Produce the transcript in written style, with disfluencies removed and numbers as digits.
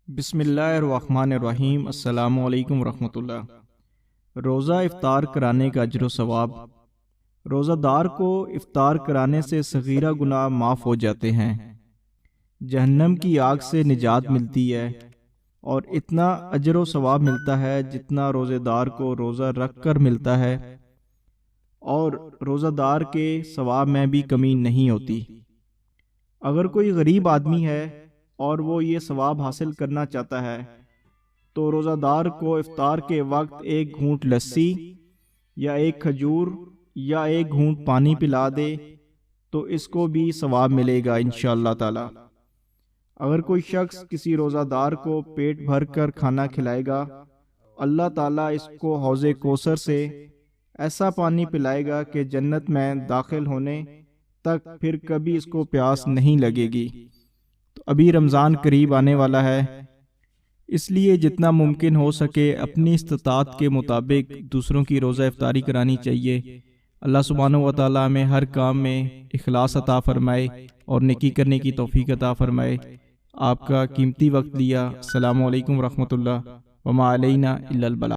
بسم اللہ الرحمن الرحیم۔ السلام علیکم ورحمۃ اللہ۔ روزہ افطار کرانے کا اجر و ثواب۔ روزہ دار کو افطار کرانے سے صغیرہ گناہ معاف ہو جاتے ہیں، جہنم کی آگ سے نجات ملتی ہے، اور اتنا اجر و ثواب ملتا ہے جتنا روزہ دار کو روزہ رکھ کر ملتا ہے، اور روزہ دار کے ثواب میں بھی کمی نہیں ہوتی۔ اگر کوئی غریب آدمی ہے اور وہ یہ ثواب حاصل کرنا چاہتا ہے تو روزہ دار کو افطار کے وقت ایک گھونٹ لسی یا ایک کھجور یا ایک گھونٹ پانی پلا دے تو اس کو بھی ثواب ملے گا انشاءاللہ تعالی۔ اگر کوئی شخص کسی روزہ دار کو پیٹ بھر کر کھانا کھلائے گا، اللہ تعالیٰ اس کو حوض کوثر سے ایسا پانی پلائے گا کہ جنت میں داخل ہونے تک پھر کبھی اس کو پیاس نہیں لگے گی۔ تو ابھی رمضان قریب آنے والا ہے، اس لیے جتنا ممکن ہو سکے اپنی استطاعت کے مطابق دوسروں کی روزہ افطاری کرانی چاہیے۔ اللہ سبحانہ و تعالیٰ ہمیں ہر کام میں اخلاص عطا فرمائے اور نیکی کرنے کی توفیق عطا فرمائے۔ آپ کا قیمتی وقت لیا۔ السلام علیکم ورحمۃ اللہ۔ وما علینا الا البلاغ۔